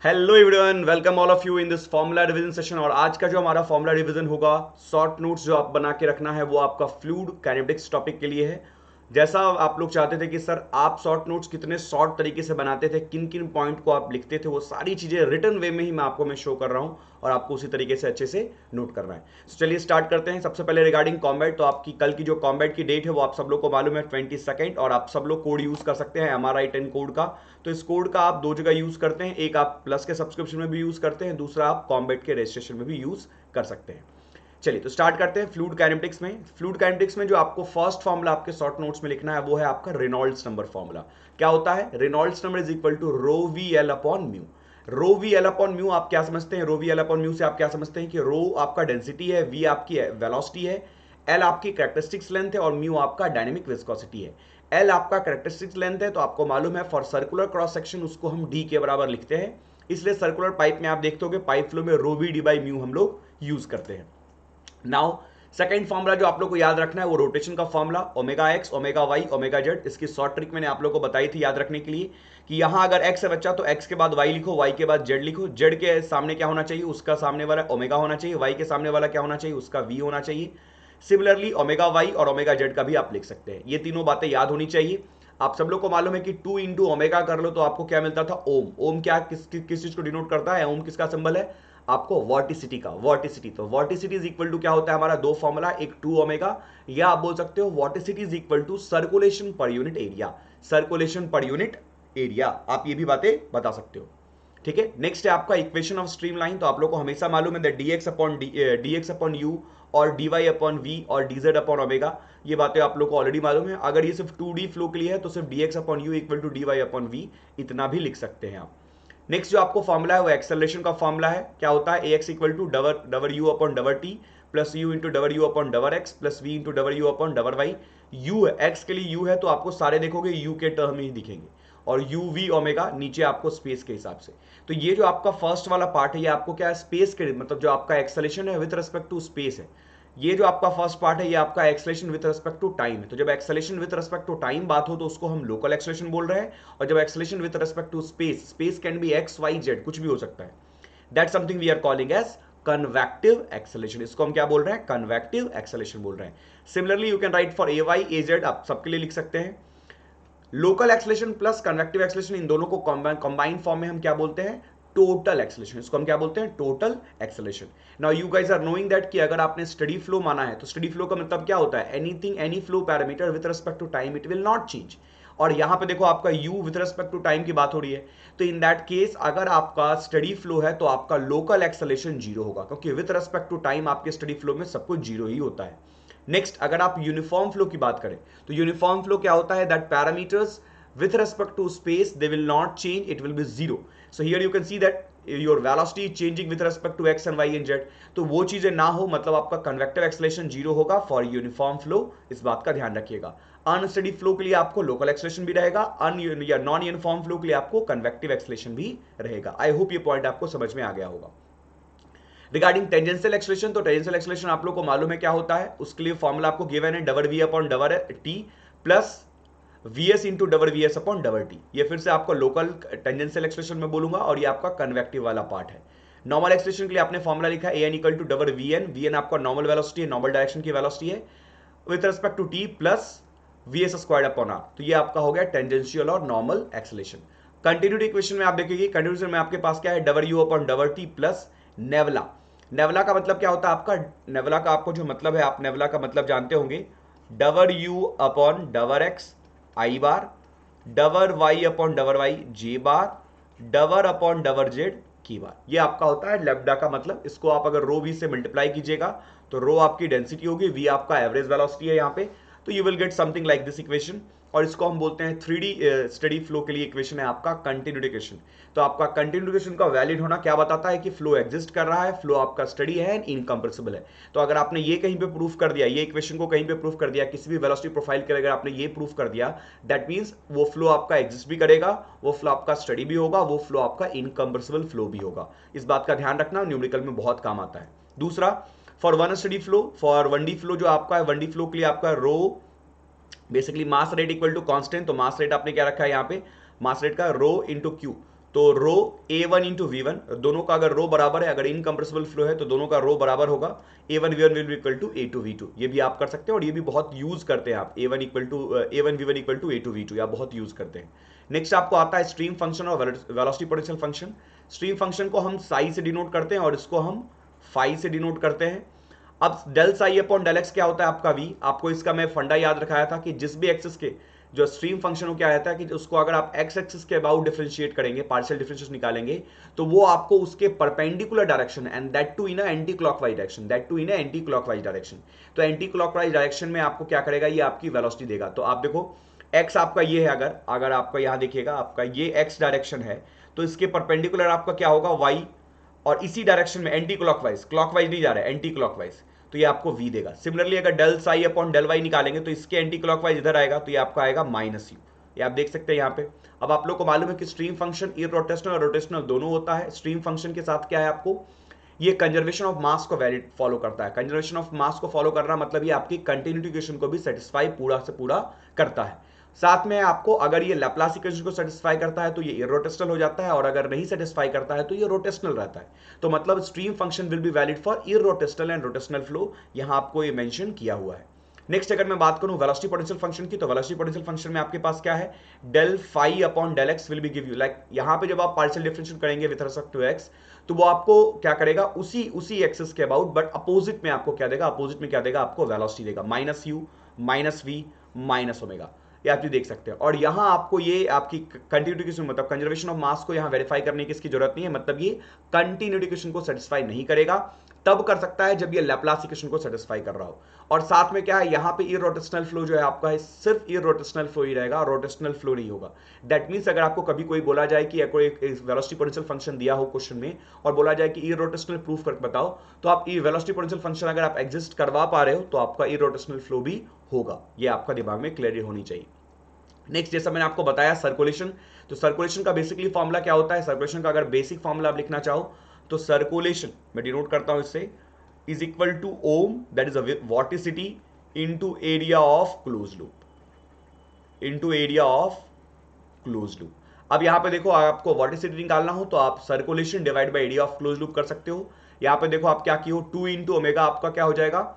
Hello everyone, welcome all of you in this formula revision session. और आज का जो हमारा फॉर्मूला रिवीजन होगा, शॉर्ट नोट्स जो आप बना के रखना है वो आपका फ्लूइड काइनेटिक्स टॉपिक के लिए है। जैसा आप लोग चाहते थे कि सर आप शॉर्ट नोट्स कितने शॉर्ट तरीके से बनाते थे, किन किन पॉइंट को आप लिखते थे, वो सारी चीजें रिटन वे में ही मैं शो कर रहा हूँ और आपको उसी तरीके से अच्छे से नोट करना है। तो चलिए स्टार्ट करते हैं। सबसे पहले रिगार्डिंग कॉम्बैट, तो आपकी कल की जो कॉम्बैट की डेट है वो आप सब लोग को मालूम है 22 और आप सब लोग कोड यूज कर सकते हैं MRI10 कोड का। तो इस कोड का आप दो जगह यूज करते हैं, एक आप प्लस के सब्सक्रिप्शन में भी यूज करते हैं, दूसरा आप कॉम्बैट के रजिस्ट्रेशन में भी यूज कर सकते हैं। चलिए तो स्टार्ट करते हैं फ्लूइड काइनेटिक्स में। फ्लूइड काइनेटिक्स में जो आपको फर्स्ट फॉर्मूला आपके शॉर्ट नोट्स में लिखना है वो है आपका रेनॉल्ड्स नंबर फॉर्मूला। क्या होता है? Reynolds number is equal to rho V L upon mu. Rho V L upon mu आप क्या समझते हैं? Rho V L upon mu से आप क्या समझते हैं कि रो आपका डेंसिटी है, वी आपकी वेलोसिटी है, एल आपकी कैरेक्टरिस्टिक्स लेंथ है और म्यू आपका डायनेमिक विस्कोसिटी है। एल आपका कैरेक्टरिस्टिक्स लेंथ है, तो आपको मालूम है फॉर सर्कुलर क्रॉस सेक्शन उसको हम डी के बराबर लिखते हैं। इसलिए सर्कुलर पाइप में आप देखते हो पाइप फ्लो में रो वी डी बाई म्यू हम लोग यूज करते हैं। नाउ सेकंड फॉर्मूला जो आप लोग को याद रखना है वो रोटेशन का formula, omega X omega Y omega Z. इसकी शॉर्ट ट्रिक मैंने आप लोग को बताई थी याद रखने के लिए कि यहां अगर एक्स है बच्चा तो एक्स के बाद वाई लिखो, वाई के बाद जेड लिखो। जेड के सामने क्या होना चाहिए? उसका सामने वाला ओमेगा होना चाहिए। वाई के सामने वाला क्या होना चाहिए? उसका वी होना चाहिए। सिमिलरली ओमेगा वाई और ओमेगा जेड का भी आप लिख सकते हैं। ये तीनों बातें याद होनी चाहिए। आप सब लोग को मालूम है कि 2 इंटू ओमेगा कर लो तो आपको क्या मिलता था? ओम। ओम क्या किस चीज को डिनोट करता है? ओम किसका सिंबल है? आपको वर्टिसिटी का। वर्टिसिटी, तो वर्टिसिटी इज इक्वल टू क्या होता है हमारा? दो फॉर्मूला, एक 2 ओमेगा, या आप बोल सकते हो vorticity is equal to circulation per unit area. Circulation per unit area, आप ये भी बातें बता सकते हो। ठीक है, नेक्स्ट है आपका इक्वेशन ऑफ स्ट्रीमलाइन। तो आप लोग को हमेशा मालूम है dx अपॉन यू और dy अपॉन वी और dz अपॉन ओमेगा। ये बातें आप लोग को ऑलरेडी मालूम है। अगर ये सिर्फ 2D फ्लो के लिए है तो सिर्फ dx upon U equal to dy upon V, इतना भी लिख सकते हैं आप। नेक्स्ट जो आपको फॉर्मूला है वो एक्सेलरेशन का फॉर्मूला है। क्या होता है? ax equal to double U upon double T plus U into double U upon double X plus V into double U upon double Y. U है, एक्स के लिए यू है तो आपको सारे देखोगे यू के टर्म ही दिखेंगे, और यू वी ओमेगा नीचे आपको स्पेस के हिसाब से। तो ये जो आपका फर्स्ट वाला पार्ट है ये आपको क्या है? स्पेस के मतलब जो आपका एक्सेलेरेशन है विथ रिस्पेक्ट टू स्पेस है। ये जो आपका फर्स्ट पार्ट है ये आपका acceleration with respect to time है। तो जब acceleration with respect to time बात हो तो उसको हम लोकल एक्सेलेरेशन बोल रहे हैं, और जब acceleration with respect to space, space can be X Y Z, कुछ भी हो सकता है, that something we are calling as convective acceleration. इसको हम क्या बोल रहे हैं? कन्वेक्टिव एक्सेलेरेशन बोल रहे हैं। Similarly you can write for a y a z, आप सबके लिए लिख सकते हैं। Local acceleration plus convective acceleration, इन दोनों को कंबाइन फॉर्म में हम क्या बोलते हैं? Total acceleration. इसको हम क्या बोलते हैं? Total acceleration. Now you guys are knowing that कि अगर आपने स्टडी फ्लो माना है तो स्टडी फ्लो का मतलब क्या होता है? Anything, any flow parameter with respect to time it will not change. और यहां पे देखो आपका u with respect to time की बात हो रही है, तो इन दैट केस अगर आपका स्टडी फ्लो है तो आपका लोकल एक्सेलेरेशन जीरो होगा, क्योंकि विद रिस्पेक्ट टू टाइम आपके स्टडी फ्लो में सब कुछ जीरो ही होता है। नेक्स्ट, अगर आप यूनिफॉर्म फ्लो की बात करें तो यूनिफॉर्म फ्लो क्या होता है? That parameters with respect to space they will not change, it will be zero. So here you can see that your velocity is changing with respect to x and y and z, तो वो चीजें ना हो, मतलब आपका convective acceleration zero होगा for uniform flow. इस बात का ध्यान रखिएगा। अनस्टडी फ्लो के लिए आपको लोकल एक्सेलेरेशन भी रहेगा, या नॉन यूनिफॉर्म फ्लो के लिए आपको कन्वेक्टिव एक्सेलेरेशन भी रहेगा। आई होप ये पॉइंट आपको समझ में आ गया होगा। रिगार्डिंग टेंजेंशियल एक्सेलेरेशन, तो टेंजेंशियल एक्सेलेरेशन आप लोग को मालूम है क्या होता है? उसके लिए फॉर्मूला आपको गिवन है, double V upon double T plus vs into double V S upon double T. ये फिर से आपको लोकल टेंजेंशियल एक्सेलेरेशन में बोलूंगा, और ये आपका कन्वेक्टिव वाला पार्ट है। नॉर्मल एक्सेलेरेशन के लिए आपने फॉर्मूला लिखा है an equal to double V N आपका नॉर्मल वेलोसिटी है, नॉर्मल डायरेक्शन की वेलोसिटी है, with respect to T plus V S squared upon R. तो ये आपका हो गया टेंजेंशियल और नॉर्मल एक्सेलेरेशन। कंटिन्यूटी इक्वेशन में आप देखिए, कंटिन्यूटी में आपके पास क्या है? Double u upon double T plus नेवला। नेवला का मतलब क्या होता है आपका? नेवला का आपको जो मतलब है, आप नेवला का मतलब जानते होंगे, double u upon double x i bar, double y upon double y j bar, double upon double z की बार। ये आपका होता है लेब्डा का मतलब। इसको आप अगर रो वी से मल्टीप्लाई कीजिएगा तो रो आपकी डेंसिटी होगी, वी आपका एवरेज वेलोसिटी है यहाँ पे, तो you will get something like this equation. और इसको हम बोलते हैं 3D स्टडी फ्लो के लिए इक्वेशन है आपका कंटिन्यूटी इक्वेशन। तो आपका कंटिन्यूटी इक्वेशन का वैलिड होना क्या बताता है? कि फ्लो एग्जिस्ट कर रहा है, फ्लो आपका स्टडी है एंड इनकंप्रेसिबल है। तो अगर आपने ये कहीं पे प्रूफ कर दिया, ये इक्वेशन को कहीं पे प्रूफ कर दिया, किसी भी वेलोसिटी प्रोफाइल के लिए अगर आपने ये प्रूफ कर दिया, दैट मींस वो फ्लो आपका एग्जिस्ट भी करेगा, वो फ्लो आपका स्टडी भी होगा, वो फ्लो आपका इनकंप्रेसिबल फ्लो भी होगा। इस बात का ध्यान रखना, न्यूमेरिकल में बहुत काम आता है। दूसरा, for one steady flow, for 1D flow जो आपका है, 1D फ्लो के लिए आपका rho basically mass rate equal to constant. तो मास रेट आपने क्या रखा है यहाँ पे? मास रेट का रो इंटू क्यू। तो रो A1 इंटू V1, दोनों का अगर रो बराबर है, अगर इनकंप्रेसिबल फ्लो है तो दोनों का रो बराबर होगा, A1 V1 will be equal to A2 V2। ये भी आप कर सकते हैं और ये भी बहुत यूज करते हैं आप, A1 V1 equal to A2 V2, आप बहुत यूज करते हैं। नेक्स्ट आपको आता है स्ट्रीम फंक्शन और velocity potential function. Stream function को हम साई से डिनोट करते हैं और इसको हम फाई से डिनोट करते हैं। अब del psi upon del X क्या होता है आपका वी, आपको इसका मैं फंडा याद रखाया था कि जिस भी एक्सिस के जो स्ट्रीम फंक्शन हो क्या रहता है कि उसको अगर आप एक्स एक्सिस के अबाउट डिफरेंशिएट करेंगे, पार्शियल डिफरेंशिएशन निकालेंगे, तो वो आपको उसके perpendicular direction and that too in anti clockwise direction, that too in anti clockwise direction. तो एंटी क्लॉकवाइज डायरेक्शन में आपको क्या करेगा, ये आपकी वेलोसिटी देगा। तो आप देखो एक्स आपका ये है, अगर आपका यहां देखिएगा आपका ये एक्स डायरेक्शन है, तो इसके परपेंडिकुलर आपका क्या होगा वाई, और इसी डायरेक्शन में एंटी क्लॉकवाइज, क्लॉकवाइज नहीं जा रहा है एंटी क्लॉकवाइज, तो ये आपको v देगा। सिमिलरली अगर del psi upon del Y निकालेंगे तो इसके एंटी क्लॉकवाइज इधर आएगा, तो ये आपका आएगा माइनस यू। ये आप देख सकते हैं यहाँ पे। अब आप लोग को मालूम है कि स्ट्रीम फंक्शन इरोटेशनल और रोटेशनल दोनों होता है। स्ट्रीम फंक्शन के साथ क्या है आपको, ये कंजर्वेशन ऑफ मास को वैलिड फॉलो करता है। कंजर्वेशन ऑफ मास को फॉलो करना मतलब ये आपकी कंटिन्यूटी इक्वेशन को भी सेटिस्फाई पूरा से पूरा करता है। साथ में आपको अगर ये लैप्लास इक्वेशन को सेटिस्फाई करता है तो ये इरोटेशनल हो जाता है, और अगर नहीं सेटिस्फाई करता है तो ये रोटेशनल रहता है। तो मतलब stream function will be valid for irrotational and rotational flow, यहां आपको ये मेंशन किया हुआ है। नेक्स्ट अगर मैं बात करूं वेलोसिटी पोटेंशियल फंक्शन की, तो वेलोसिटी पोटेंशियल फंक्शन में आपके पास क्या है, del phi upon del X will be give you, like यहां पे जब आप पार्शियल डिफरेंशिएट करेंगे विद रिस्पेक्ट टू एक्स, तो वो आपको क्या करेगा, उसी एक्सिस के अबाउट बट अपोजिट में आपको क्या देगा, अपोजिट में क्या देगा आपको वेलोसिटी देगा, minus U minus V minus omega. ये आप देख सकते हैं। और यहां आपको ये आपकी कंटिन्यूटी इक्वेशन मतलब कंजर्वेशन ऑफ मास को यहां वेरीफाई करने की इसकी जरूरत नहीं है, मतलब ये कंटिन्यूटी इक्वेशन को सेटिस्फाई नहीं करेगा, तब कर सकता है जब ये लैप्लास इक्वेशन को सेटिस्फाई कर रहा हो। और साथ में क्या है, यहां पे इरोटेशनल फ्लो जो है आपका है, सिर्फ इरोटेशनल फ्लो ही रहेगा, रोटेशनल फ्लो नहीं होगा। दैट मींस अगर आपको कभी कोई बोला जाए कि कोई वेलोसिटी पोटेंशियल फंक्शन दिया हो क्वेश्चन में और बोला जाए कि इरोटेशनल प्रूफ करके बताओ, तो आप ये वेलोसिटी पोटेंशियल फंक्शन अगर आप एग्जिस्ट करवा पा रहे हो तो आपका इरोटेशनल फ्लो भी होगा। ये आपका दिमाग में क्लियर होनी चाहिए। नेक्स्ट जैसा मैंने आपको बताया सर्कुलेशन, तो सर्कुलेशन का बेसिकली फॉर्मूला क्या होता है, सर्कुलेशन का अगर बेसिक फॉर्मूला आप लिखना चाहो तो सर्कुलेशन मैं डिनोट करता हूं इससे, is equal to ohm, that is vorticity into area of close loop, into area of close loop. अब यहां पे देखो आपको वॉटिसिटी निकालना हो तो आप circulation divide by area of close loop कर सकते हो। यहां पे देखो आप क्या की हो, 2 इंटू ओमेगा आपका क्या हो जाएगा,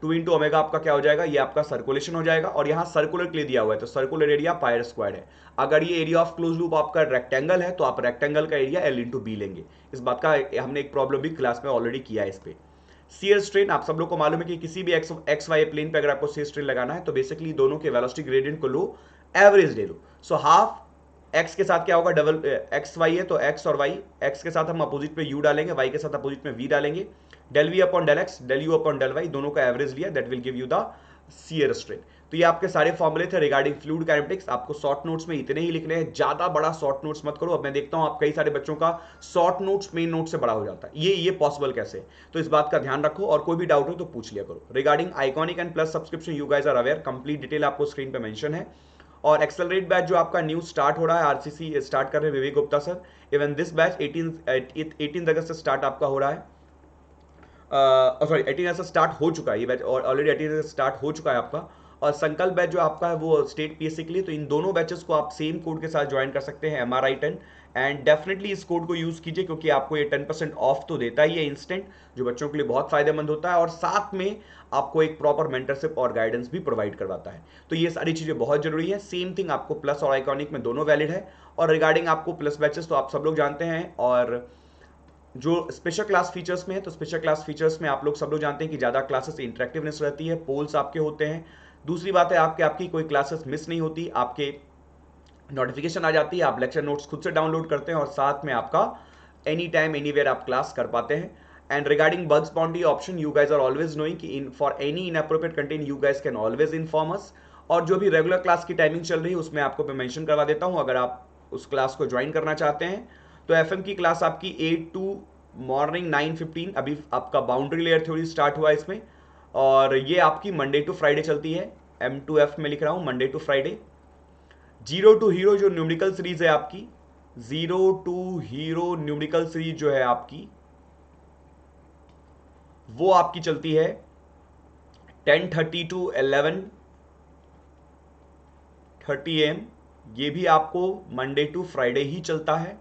2 इंटू ओमेगा आपका क्या हो जाएगा, ये आपका सर्कुलेशन हो जाएगा। और यहां सर्कुलर के लिए दिया हुआ है तो सर्कुलर एरिया पाई स्क्वायर है। अगर ये एरिया ऑफ क्लोज लूप आपका रेक्टेंगल है तो आप रेक्टेंगल का एरिया एल इंटू बी लेंगे। इस बात का हमने एक प्रॉब्लम भी क्लास में ऑलरेडी किया है इस पे। शियर स्ट्रेन आप सब लोग को मालूम है कि किसी भी एक्स वाई प्लेन पे अगर आपको शियर स्ट्रेन लगाना है तो बेसिकली दोनों के वेलोसिटी ग्रेडियंट को लो, एवरेज ले लो। सो हाफ एक्स के साथ क्या होगा, डबल एक्स वाई है तो एक्स और वाई, एक्स के साथ हम अपोजिट में यू डालेंगे, वाई के साथ अपोजिट में वी डालेंगे, del V upon del X, del U upon del Y, दोनों का एवरेज लिया, that will give you the shear strain. तो ये आपके सारे फॉर्मूले थे रिगार्डिंग फ्लूइड काइनेटिक्स। आपको शॉर्ट नोट्स में इतने ही लिखने हैं, ज्यादा बड़ा शॉर्ट नोट्स मत करो। अब मैं देखता हूं आप कई सारे बच्चों का शॉर्ट नोट्स मेन नोट से बड़ा हो जाता है, ये पॉसिबल कैसे, तो इस बात का ध्यान रखो और कोई भी डाउट हो तो पूछ लिया करो। Regarding iconic and plus subscription you guys are aware, complete detail आपको स्क्रीन पे मेंशन है। और एक्सेलरेट बैच जो आपका न्यू स्टार्ट हो रहा है, आरसीसी स्टार्ट कर रहे हैं Vivek Gupta sir. Even this batch 18 अगस्त से स्टार्ट आपका हो रहा है, सॉरी 18 से स्टार्ट हो चुका है ये बैच, और ऑलरेडी 18 से स्टार्ट हो चुका है आपका। और संकल्प बैच जो आपका है वो स्टेट पीएससी के लिए, तो इन दोनों बैचेस को आप सेम कोड के साथ ज्वाइन कर सकते हैं, MRI10। एंड डेफिनेटली इस कोड को यूज कीजिए क्योंकि आपको ये 10% ऑफ तो देता ही है इंस्टेंट, जो बच्चों के लिए बहुत फायदेमंद होता है, और साथ में आपको एक प्रॉपर मेंटरशिप और गाइडेंस भी प्रोवाइड करवाता है। तो ये सारी चीजें बहुत जरूरी है। सेम थिंग आपको प्लस और आइकॉनिक में दोनों वैलिड है। और रिगार्डिंग आपको प्लस बैचेस तो आप सब लोग जानते हैं, और जो स्पेशल क्लास फीचर्स में है तो स्पेशल क्लास फीचर्स में आप लोग सब लोग जानते हैं कि ज़्यादा क्लासेस इंटरेक्टिवनेस रहती है, पोल्स आपके होते हैं। दूसरी बात है आपकी कोई क्लासेस मिस नहीं होती, आपके नोटिफिकेशन आ जाती है, आप लेक्चर नोट्स खुद से डाउनलोड करते हैं और साथ में आपका एनी टाइम एनीवेयर आप क्लास कर पाते हैं। And regarding bugs boundary option, you guys are always knowing कि for any inappropriate content you guys can always inform us. और जो भी रेगुलर क्लास की टाइमिंग चल रही है उसमें आपको मैं मेंशन करवा देता हूं, अगर आप उस क्लास को ज्वाइन करना चाहते हैं तो एफएम की क्लास आपकी 8 टू मॉर्निंग 9:15, अभी आपका बाउंड्री लेयर थ्योरी स्टार्ट हुआ है इसमें, और ये आपकी मंडे टू फ्राइडे चलती है। M2F में लिख रहा हूं, Monday to Friday. Zero to hero जो न्यूमेरिकल सीरीज है आपकी, zero to hero numerical series जो है आपकी, वो आपकी चलती है 10:30 टू 11:30 AM। ये भी आपको मंडे टू फ्राइडे ही चलता है।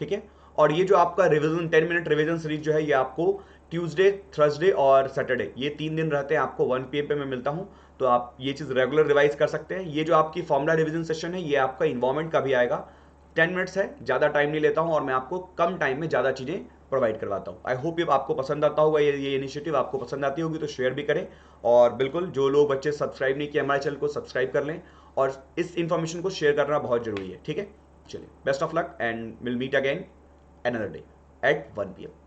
ठीक है। और ये जो आपका रिवीजन 10 मिनट रिवीजन सीरीज जो है ये आपको ट्यूसडे, थर्सडे और सैटरडे, ये 3 दिन रहते हैं, आपको 1 PM पे मैं मिलता हूं। तो आप ये चीज़ रेगुलर रिवाइज कर सकते हैं। ये जो आपकी फॉर्मूला रिवीजन सेशन है ये आपका इन्वॉल्वमेंट का भी आएगा। 10 मिनट्स है, ज़्यादा टाइम नहीं लेता हूँ और मैं आपको कम टाइम में ज़्यादा चीज़ें प्रोवाइड करवाता हूँ। आई होप ये आपको पसंद आता होगा, ये इनिशिएटिव आपको पसंद आती होगी तो शेयर भी करें। और बिल्कुल जो लोग बच्चे सब्सक्राइब नहीं किए हमारे चैनल को सब्सक्राइब कर लें, और इस इन्फॉर्मेशन को शेयर करना बहुत जरूरी है, ठीक है। चलिए, best of luck and will meet again another day at 1 PM.